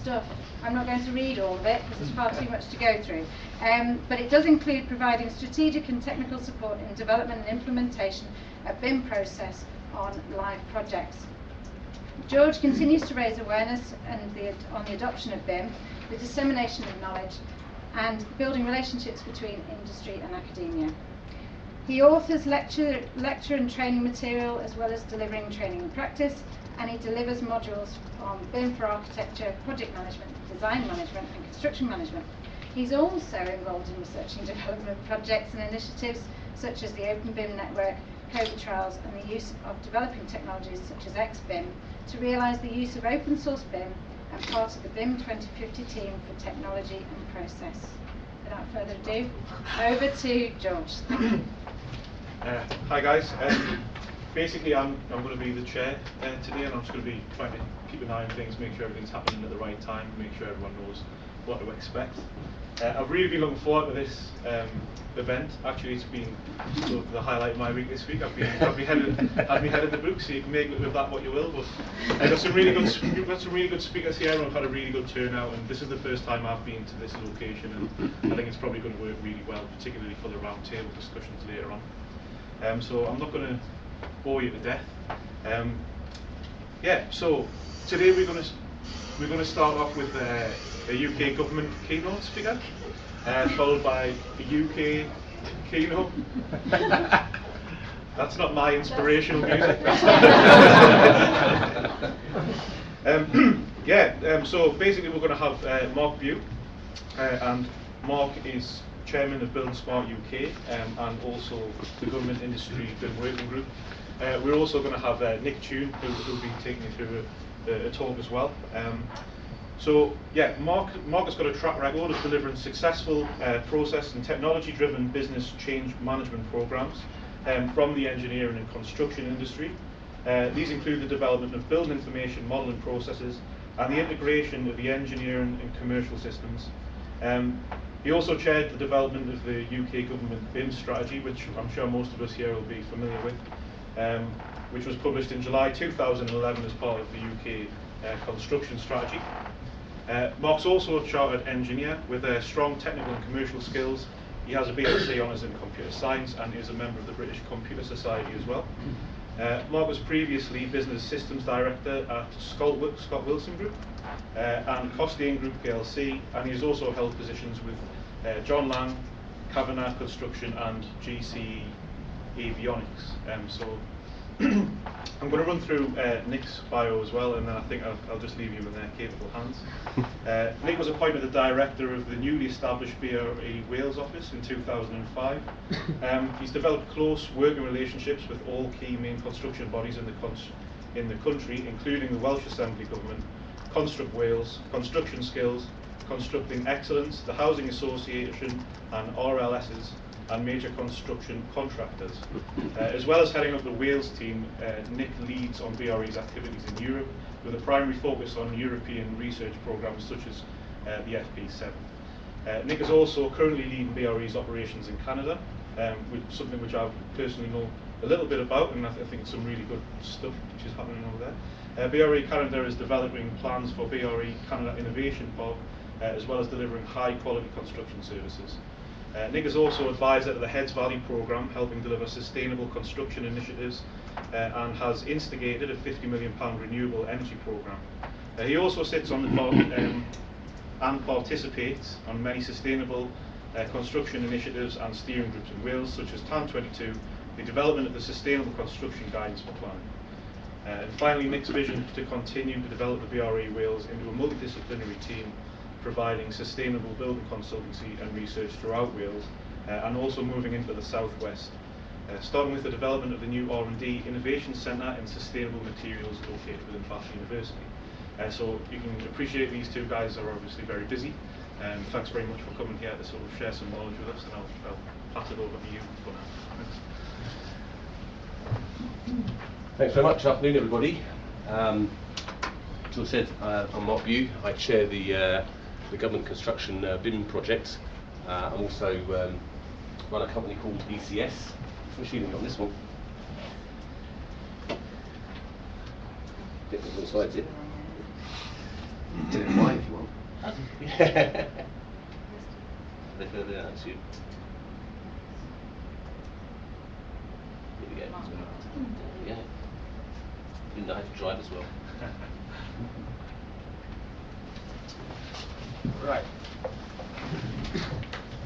stuff. I'm not going to read all of it because there's far too much to go through. But it does include providing strategic and technical support in development and implementation of BIM process on live projects. George continues to raise awareness on the adoption of BIM, the dissemination of knowledge, and building relationships between industry and academia. He authors lecture and training material, as well as delivering training and practice, and he delivers modules on BIM for architecture, project management, design management and construction management. He's also involved in research and development projects and initiatives such as the Open BIM Network, COVID trials, and the use of developing technologies such as XBIM to realise the use of open source BIM, and part of the BIM 2050 team for technology and process. Without further ado, over to George. Thank you. Hi guys. Basically, I'm going to be the chair today, and I'm just going to be trying to keep an eye on things, make sure everything's happening at the right time, make sure everyone knows what to expect. I've really been looking forward to this event. Actually, it's been sort of the highlight of my week this week. I've been headed the book, so you can make with that what you will. But I've got some really good speakers here, and I've had a really good turnout. And this is the first time I've been to this location, and I think it's probably going to work really well, particularly for the roundtable discussions later on. So I'm not going to bore you to death. So today we're going to start off with a UK government keynote speaker, followed by a UK keynote. That's not my inspirational music. So basically we're going to have Mark Bew, and Mark is Chairman of Building Smart UK, and also the Government Industry BIM Working Group. We're also going to have Nick Tune, who will be taking you through a talk as well. Mark has got a track record of delivering successful process and technology-driven business change management programs from the engineering and construction industry. These include the development of building information modelling processes and the integration of the engineering and commercial systems. He also chaired the development of the UK government BIM strategy, which I'm sure most of us here will be familiar with, which was published in July 2011 as part of the UK construction strategy. Mark's also a chartered engineer with strong technical and commercial skills. He has a BSc Honours in Computer Science and is a member of the British Computer Society as well. Mark was previously Business Systems Director at Scott Wilson Group and Costain Group plc, and he has also held positions with John Lang, Kavanagh Construction and GCE Avionics. I'm going to run through Nick's bio as well, and then I think I'll just leave you in their capable hands. Nick was appointed the director of the newly established BRE Wales office in 2005. He's developed close working relationships with all key main construction bodies in the country, including the Welsh Assembly Government, Construct Wales, Construction Skills, Constructing Excellence, the Housing Association and RLSs, and major construction contractors. As well as heading up the Wales team, Nick leads on BRE's activities in Europe with a primary focus on European research programs such as the FP7. Nick is also currently leading BRE's operations in Canada, something which I personally know a little bit about, and I think it's some really good stuff which is happening over there. BRE Canada is developing plans for BRE Canada Innovation Park, as well as delivering high quality construction services. Nick is also advisor to the Heads Valley programme, helping deliver sustainable construction initiatives, and has instigated a £50 million renewable energy programme. He also sits on the board and participates on many sustainable construction initiatives and steering groups in Wales, such as TAN22, the development of the Sustainable Construction Guidance for Planning. And finally, Nick's vision to continue to develop the BRE Wales into a multidisciplinary team, providing sustainable building consultancy and research throughout Wales, and also moving into the southwest, starting with the development of the new R&D Innovation Centre in Sustainable Materials located within Bath University. So you can appreciate these two guys are obviously very busy, and thanks very much for coming here to sort of share some knowledge with us, and I'll pass it over to you for now. Thanks very much. Afternoon, everybody. As I said, I'm Mark Bew. I chair the government construction BIM project. I'm also run a company called ECS. What's machining on this one? Get the slides in. Do it live if you want. Yeah. They further out to you. Here we go. Yeah. Didn't know how to drive as well. Right.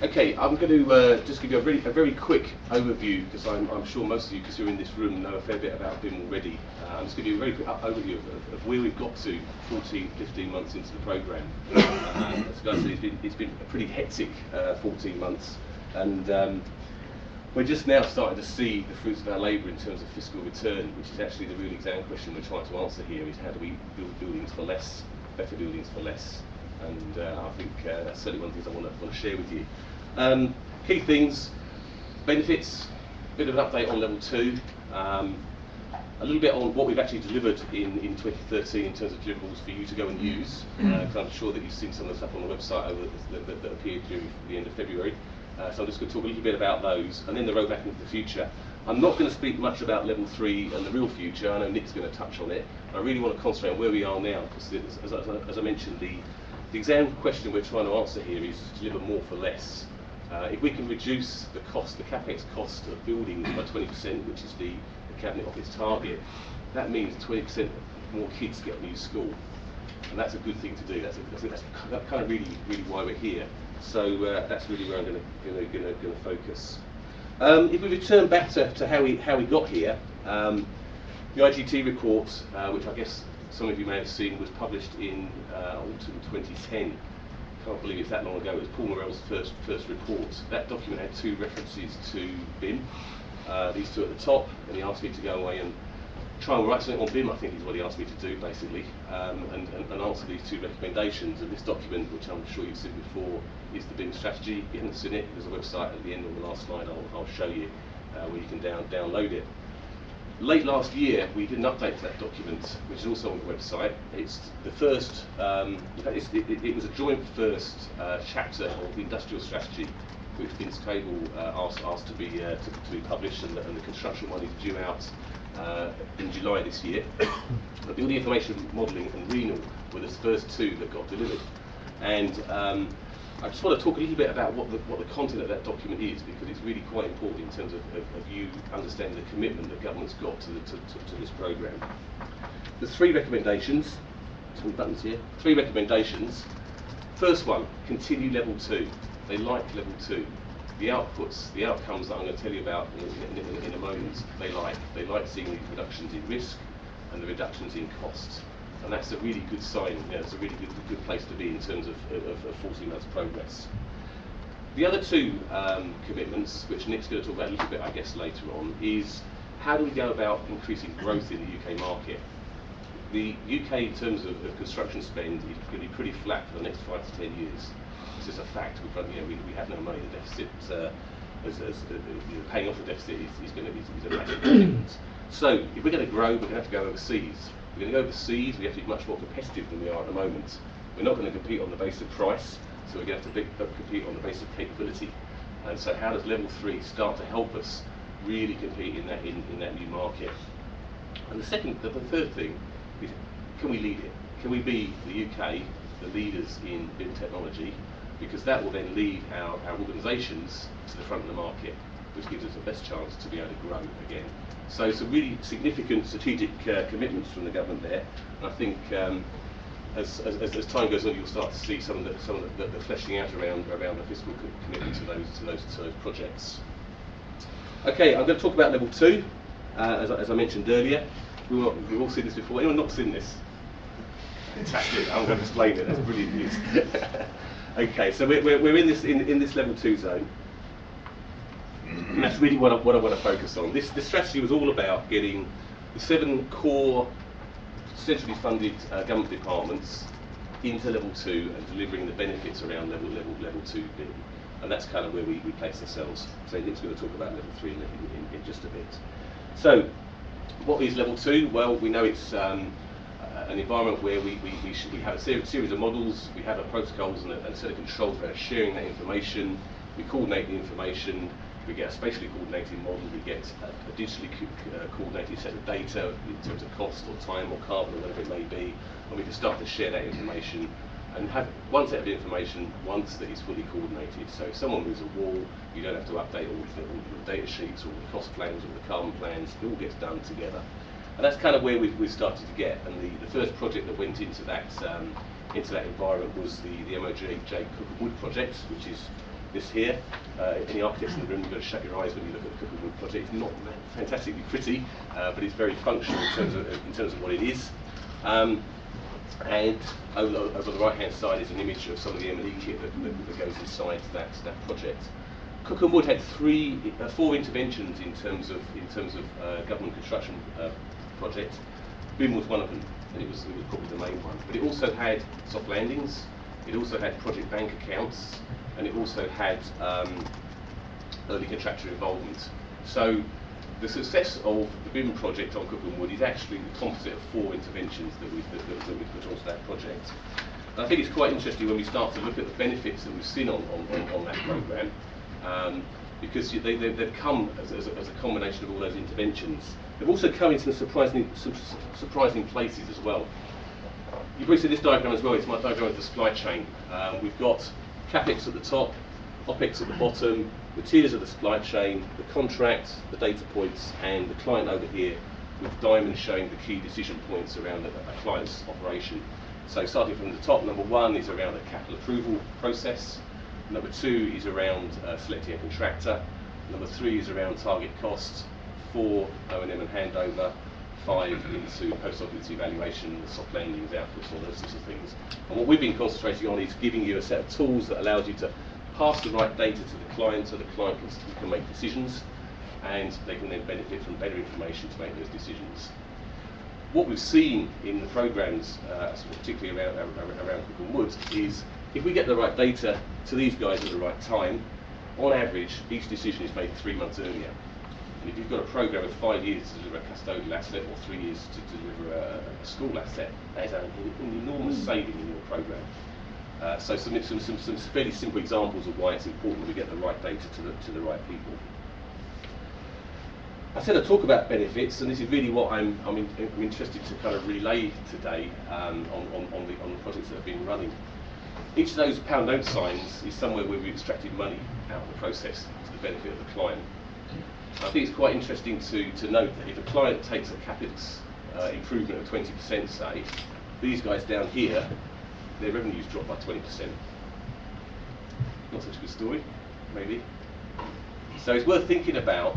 Okay, I'm going to just give you a very quick overview, because I'm sure most of you, because you're in this room, know a fair bit about BIM already. I'm just going to give you a very quick overview of where we've got to 14, 15 months into the programme. As guys said, it's been a pretty hectic 14 months, and we're just now starting to see the fruits of our labour in terms of fiscal return, which is actually the real exam question we're trying to answer here, is how do we build buildings for less, better buildings for less. And I think that's certainly one of the things I want to share with you. Key things, benefits, a bit of an update on level 2, a little bit on what we've actually delivered in 2013 in terms of deliverables for you to go and use, because I'm sure that you've seen some of the stuff on the website that appeared during the end of February. So I'm just going to talk a little bit about those, and then the roadmap into the future. I'm not going to speak much about level 3 and the real future. I know Nick's going to touch on it. I really want to concentrate on where we are now, because as I mentioned, the exam question we're trying to answer here is to deliver more for less. If we can reduce the cost, the capex cost of buildings by 20%, which is the Cabinet Office target, that means 20% more kids get a new school, and that's a good thing to do. That's kind of really why we're here. So that's really where I'm going to focus. If we return back to how we got here, the IGT report, which I guess some of you may have seen, was published in autumn 2010. Can't believe it's that long ago. It was Paul Morell's first report. That document had 2 references to BIM, these 2 at the top, and he asked me to go away and try and write something on BIM, I think is what he asked me to do, basically, and answer these 2 recommendations. And this document, which I'm sure you've seen before, is the BIM strategy. If you haven't seen it, there's a website at the end on the last slide. I'll show you where you can download it. Late last year, we did an update to that document, which is also on the website. It's the first, in fact, it was a joint first chapter of the industrial strategy, which Vince Cable asked to be published, and the construction one is due out in July this year. But Building Information Modelling and Renal were the first 2 that got delivered. And I just want to talk a little bit about what the content of that document is, because it's really quite important in terms of you understanding the commitment that government's got to this programme. There's 3 recommendations. Some buttons here. 3 recommendations. First one, continue level 2. They like level 2. The outputs, the outcomes that I'm going to tell you about in a moment, they like seeing the reductions in risk and the reductions in costs. And that's a really good sign. It's a really good place to be in terms of 14 months progress. The other 2 commitments, which Nick's going to talk about a little bit, I guess, later on, is how do we go about increasing growth in the UK market? The UK, in terms of construction spend, is going to be pretty flat for the next 5 to 10 years. It's just a fact. We have no money. The deficit, paying off the deficit is a massive commitment. So if we're going to grow, we're going to have to go overseas. We're going to go overseas, we have to be much more competitive than we are at the moment. We're not going to compete on the basis of price, so we're going to have to compete on the basis of capability. And so how does level 3 start to help us really compete in that new market? And the third thing is, can we lead it? Can we be the UK, the leaders in BIM technology? Because that will then lead our organisations to the front of the market, which gives us the best chance to be able to grow again. So some really significant strategic commitments from the government there. And I think as time goes on, you'll start to see some of the fleshing out around the fiscal commitment to those projects. Okay, I'm going to talk about level 2, as I mentioned earlier. We've all seen this before. Anyone not seen this? Fantastic! I'm going to explain it. That's brilliant news. Okay, so we're in this level 2 zone. And that's really what I want to focus on. This strategy was all about getting the 7 core centrally funded government departments into level 2 and delivering the benefits around level 2 BIM. And that's kind of where we place ourselves. So Nick's going to talk about level 3 in just a bit. So what is level 2? Well, we know it's an environment where we have a series of models, we have protocols and a set of controls for sharing that information, we coordinate the information, we get a spatially coordinated model, we get a digitally coordinated set of data in terms of cost or time or carbon or whatever it may be, and we can start to share that information and have one set of information once that is fully coordinated. So if someone moves a wall, you don't have to update all the data sheets, all the cost plans, all the carbon plans. It all gets done together. And that's kind of where we've started to get. And the first project that went into that environment was the MOJ Cookham Wood project, which is this here. Any architects in the room, you've got to shut your eyes when you look at the Cookham Wood project. It's not fantastically pretty, but it's very functional in terms of what it is. And over the right-hand side is an image of some of the M&E kit that goes inside that project. Cookham Wood had 4 interventions in terms of government construction projects. BIM was one of them, and it was probably the main one. But it also had soft landings, it also had project bank accounts, and it also had early contractor involvement. So the success of the BIM project on Cookham Wood is actually the composite of 4 interventions that we've put onto that project. And I think it's quite interesting when we start to look at the benefits that we've seen on that programme, because they've come as a combination of all those interventions. They've also come in some surprising places as well. You probably see this diagram as well. It's my diagram of the supply chain. We've got CapEx at the top, OpEx at the bottom, the tiers of the supply chain, the contract, the data points, and the client over here with diamonds showing the key decision points around a client's operation. So starting from the top, number 1 is around the capital approval process. Number 2 is around selecting a contractor. Number 3 is around target costs. 4, O&M and handover. 5 into post-occupancy evaluation, the soft landings, outputs, all those sorts of things. And what we've been concentrating on is giving you a set of tools that allows you to pass the right data to the client so the client can make decisions, and they can then benefit from better information to make those decisions. What we've seen in the programmes, particularly around Cookham Wood, is if we get the right data to these guys at the right time, on average, each decision is made 3 months earlier. And if you've got a programme of 5 years to deliver a custodial asset or 3 years to deliver a school asset, that is an enormous saving in your programme. So some fairly simple examples of why it's important we get the right data to the right people. I said I'd talk about benefits, and this is really what I'm interested to kind of relay today on the projects that have been running. Each of those pound note signs is somewhere where we've extracted money out of the process to the benefit of the client. I think it's quite interesting to note that if a client takes a CapEx improvement of 20%, say, these guys down here, their revenues drop by 20%. Not such a good story, maybe. So it's worth thinking about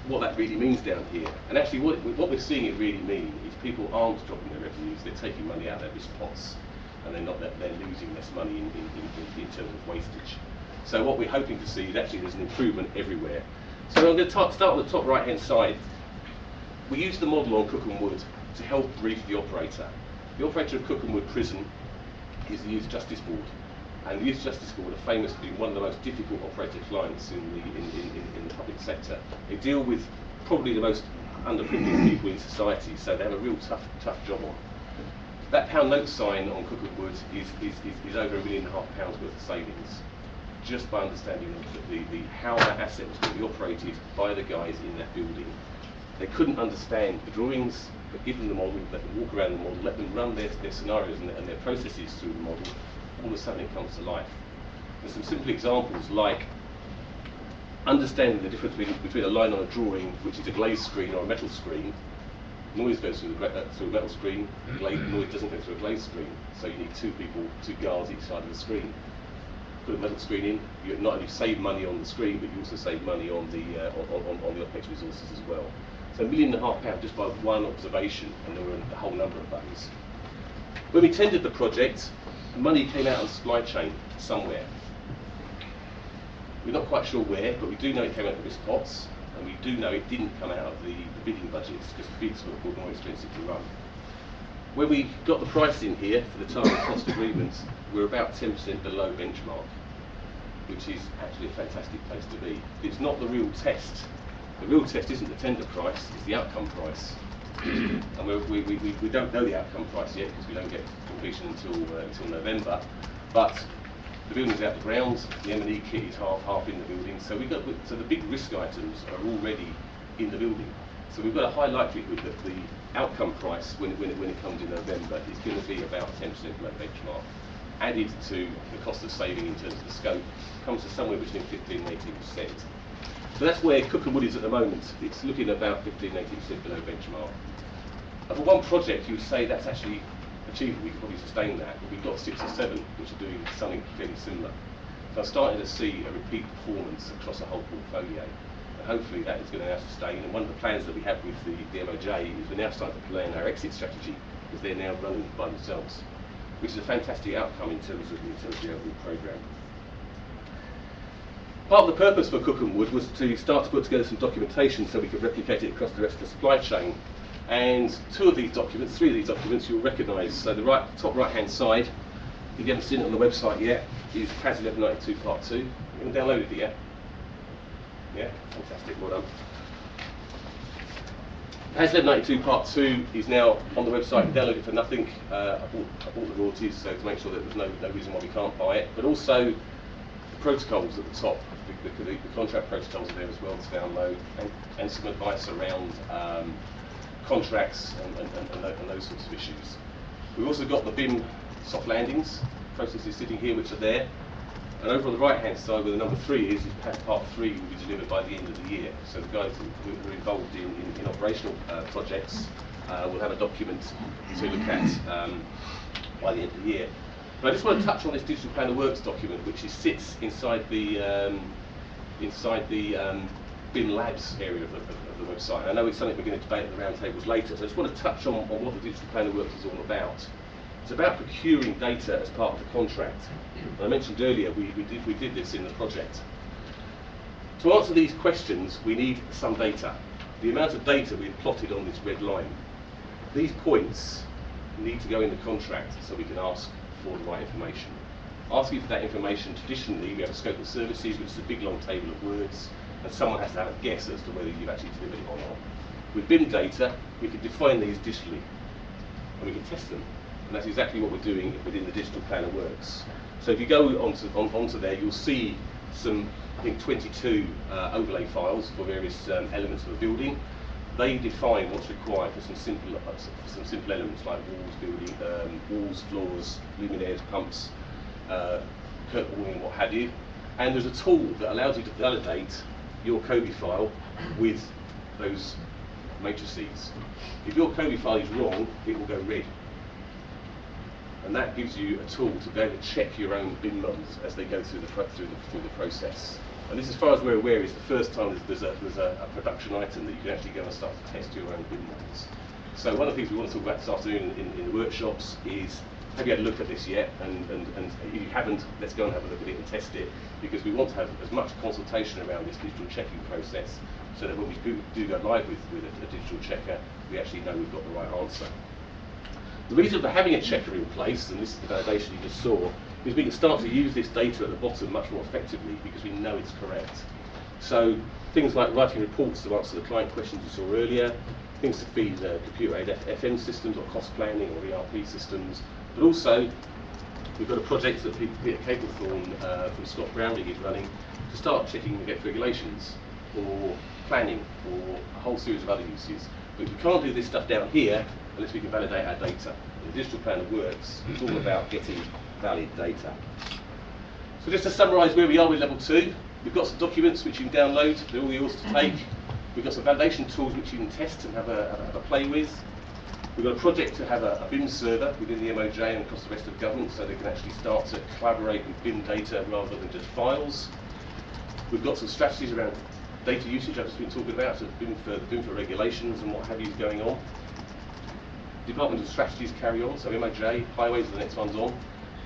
what that really means down here. And actually what we're seeing it really mean is people aren't dropping their revenues, they're taking money out of their risk pots, and they're losing less money in terms of wastage. So what we're hoping to see is actually there's an improvement everywhere. So I'm going to start on the top right hand side. We use the model on Cookham Wood to help brief the operator. The operator of Cookham Wood Prison is the Youth Justice Board, and the Youth Justice Board are famous for being one of the most difficult operator clients in the public sector. They deal with probably the most underprivileged people in society, so they have a real tough job on. That pound note sign on Cookham Wood is over £1.5 million worth of savings, just by understanding how that asset was going to be operated by the guys in that building. They couldn't understand the drawings, but give them the model, let them walk around the model, let them run their scenarios and their processes through the model. All of a sudden it comes to life. There's some simple examples like understanding the difference between a line on a drawing, which is a glazed screen or a metal screen. Noise goes through a metal screen, noise doesn't go through a glazed screen, so you need 2 people, 2 guards each side of the screen. Put a metal screen in, you not only save money on the screen, but you also save money on the OpEx resources as well. So £1.5 million just by one observation, and there were a whole number of those. When we tendered the project, money came out of the supply chain somewhere. We're not quite sure where, but we do know it came out of risk pots, and we do know it didn't come out of the bidding budgets, because the bids were more expensive to run. When we got the price in here for the target cost agreements, we're about 10% below benchmark, which is actually a fantastic place to be. It's not the real test. The real test isn't the tender price, it's the outcome price. And we don't know the outcome price yet, because we don't get completion until November. But the building's out the ground, the M&E kit is half in the building, so the big risk items are already in the building. So we've got a high likelihood that the outcome price, when it comes in November, is going to be about 10% below benchmark. added to the cost of saving in terms of the scope comes to somewhere between 15 and 18%. So that's where Cookham Wood is at the moment. It's looking about 15 and 18% below benchmark. And for one project, you would say that's actually achievable. We could probably sustain that, but we've got 6 or 7 which are doing something fairly similar. So I'm starting to see a repeat performance across a whole portfolio. And hopefully that is going to now sustain. And one of the plans that we have with the MOJ is we're now starting to plan our exit strategy, because they're now running by themselves, which is a fantastic outcome in terms of the overall programme. Part of the purpose for Cookham Wood was to start to put together some documentation so we could replicate it across the rest of the supply chain. And 3 of these documents you'll recognise. So the top right hand side, if you haven't seen it on the website yet, is PAS 1192 Part 2. You haven't downloaded it yet? Yeah, fantastic, well done. PAS 1192 Part 2 is now on the website. You download it for nothing. I bought the royalties, so to make sure that there's no reason why we can't buy it. But also the protocols at the top, the contract protocols are there as well to download, and some advice around contracts and those sorts of issues. We've also got the BIM soft landings processes sitting here, which are there. And over on the right hand side, where the number 3 is PAS Part 3 will be delivered by the end of the year. So the guys who are involved in operational projects will have a document to look at by the end of the year. But I just want to touch on this digital plan of works document, which sits inside the BIM Labs area of the website. I know it's something we're going to debate at the roundtables later, so I just want to touch on what the digital plan of works is all about. It's about procuring data as part of the contract. And I mentioned earlier we did this in the project. To answer these questions, we need some data. The amount of data we've plotted on this red line. These points need to go in the contract so we can ask for the right information. Asking for that information, traditionally we have a scope of services, which is a big long table of words, and someone has to have a guess as to whether you've actually delivered it or not. With BIM data, we can define these digitally, and we can test them. And that's exactly what we're doing within the digital plan of works. So if you go onto there, you'll see some, I think, 22 overlay files for various elements of the building. They define what's required for some simple elements like walls, floors, luminaires, pumps, curtain walling, what have you. And there's a tool that allows you to validate your COBie file with those matrices. If your COBie file is wrong, it will go red. And that gives you a tool to be able to check your own BIM models as they go through the process. And this, as far as we're aware, is the first time there's a production item that you can actually go and start to test your own BIM models. So one of the things we want to talk about this afternoon in the workshops is, have you had a look at this yet? And if you haven't, let's go and have a look at it and test it, because we want to have as much consultation around this digital checking process, so that when we do go live with a digital checker, we actually know we've got the right answer. The reason for having a checker in place, and this is the validation you just saw, is we can start to use this data at the bottom much more effectively because we know it's correct. So things like writing reports to answer the client questions you saw earlier, things to feed computer-aided FM systems or cost planning or ERP systems, but also we've got a project that Peter Caplethorne from Scott Brownring is running to start checking against regulations or planning or a whole series of other uses. But we can't do this stuff down here unless we can validate our data. The digital plan of works is all about getting valid data. So just to summarise where we are with level 2, we've got some documents which you can download, they're all yours to take. We've got some validation tools which you can test and have a play with. We've got a project to have a BIM server within the MOJ and across the rest of the government, so they can actually start to collaborate with BIM data rather than just files. We've got some strategies around data usage I've just been talking about, so BIM for regulations and what have you is going on. Departmental strategies carry on, so MOJ, highways are the next ones on.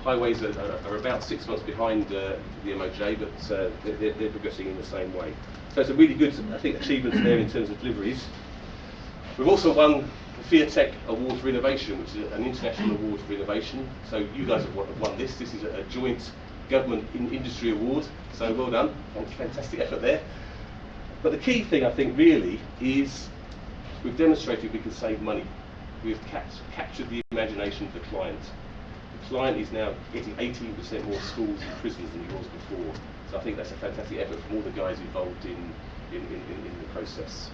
Highways are about 6 months behind the MOJ, but they're progressing in the same way. So it's a really good, I think, achievements there in terms of deliveries. We've also won the FIATech Award for Innovation, which is an international award for innovation. So you guys have won this. This is a joint government industry award, so well done, fantastic effort there. But the key thing, I think, really is we've demonstrated we can save money. We've captured the imagination of the client. The client is now getting 18% more schools and prisons than he was before. So I think that's a fantastic effort from all the guys involved in the process.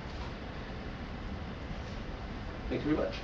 Thank you very much.